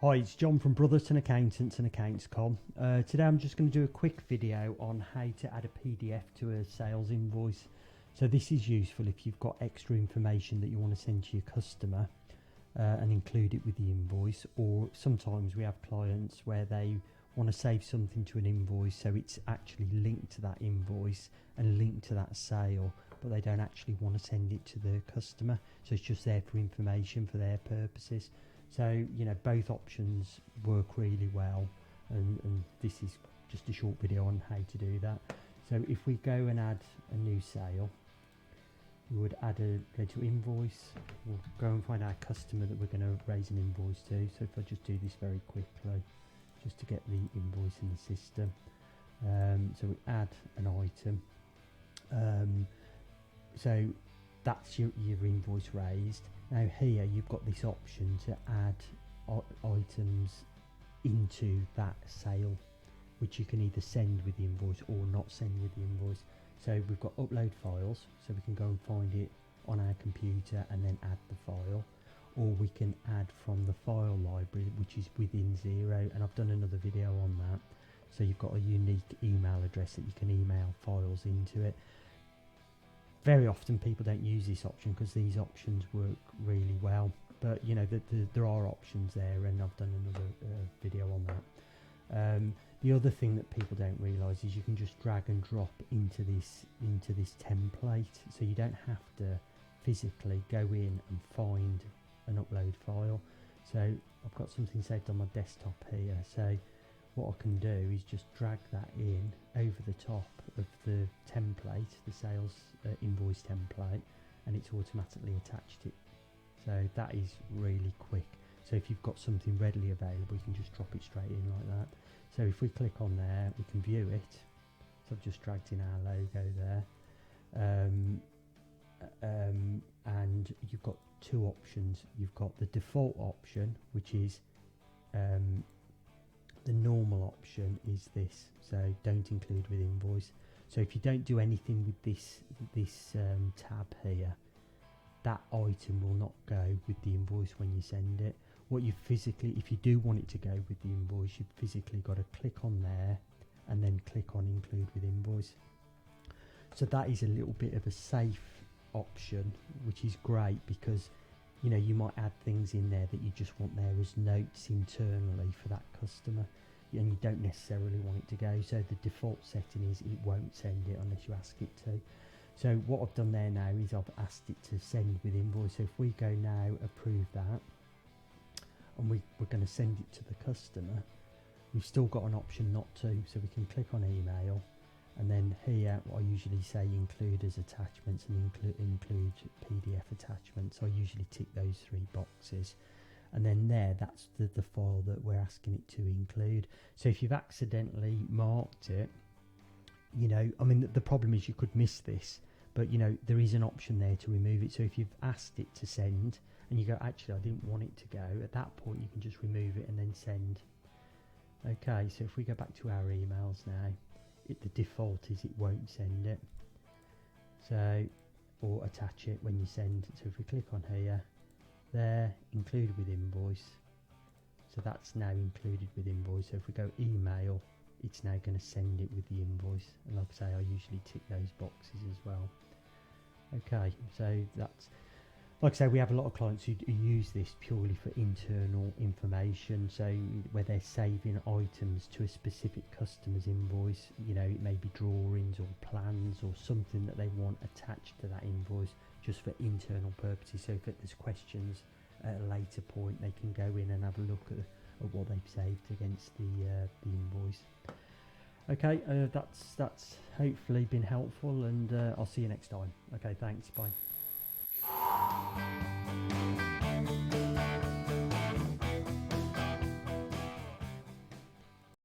Hi, it's John from Brotherton-accountscom. Today I'm just going to do a quick video on how to add a PDF to a sales invoice. So this is useful if you've got extra information that you want to send to your customer and include it with the invoice, or sometimes we have clients where they want to save something to an invoice so it's actually linked to that invoice and linked to that sale, but they don't actually want to send it to the customer, so it's just there for information for their purposes. So, you know, both options work really well, and this is just a short video on how to do that. So if we go and add a new sale, we would go to invoice, we'll go and find our customer that we're going to raise an invoice to. So if I just do this very quickly, just to get the invoice in the system. So we add an item. So that's your invoice raised. Now here you've got this option to add items into that sale, which you can either send with the invoice or not send with the invoice. So we've got upload files, so we can go and find it on our computer and then add the file, or we can add from the file library, which is within XERO, and I've done another video on that. So you've got a unique email address that you can email files into it. Very often people don't use this option because these options work really well, but you know there are options there, and I've done another video on that. The other thing that people don't realise is you can just drag and drop into this template, so you don't have to physically go in and find an upload file. So I've got something saved on my desktop here, so what I can do is just drag that in over the top of the template, the sales invoice template, and it's automatically attached it. So that is really quick. So if you've got something readily available, you can just drop it straight in like that. So if we click on there, we can view it. So I've just dragged in our logo there. And you've got two options. You've got the default option, which is the normal option is this, so don't include with invoice. So if you don't do anything with this tab here, that item will not go with the invoice when you send it. What you physically, if you do want it to go with the invoice, you've physically got to click on there and then click on include with invoice. So that is a little bit of a safe option, which is great, because you know, you might add things in there that you just want there as notes internally for that customer, and you don't necessarily want it to go. So the default setting is it won't send it unless you ask it to. So what I've done there now is I've asked it to send with invoice. So if we go now, approve that, and we're going to send it to the customer, we've still got an option not to. So we can click on email, and then here I usually say include as attachments and include PDF attachments. I usually tick those three boxes, and then there, that's the file that we're asking it to include. So if you've accidentally marked it, you know, I mean the problem is you could miss this, but you know there is an option there to remove it. So if you've asked it to send and you go, actually I didn't want it to go, at that point you can just remove it and then send. Okay, so if we go back to our emails now, the default is it won't send it, so, or attach it when you send. So if we click on here, there, include with invoice, so that's now included with invoice. So if we go email, it's now going to send it with the invoice, and like I say, I usually tick those boxes as well. Okay, so that's, like I say, we have a lot of clients who use this purely for internal information, so where they're saving items to a specific customer's invoice. You know, it may be drawings or plans or something that they want attached to that invoice just for internal purposes. So if there's questions at a later point, they can go in and have a look at what they've saved against the invoice. Okay, that's hopefully been helpful, and I'll see you next time. Okay, thanks, bye.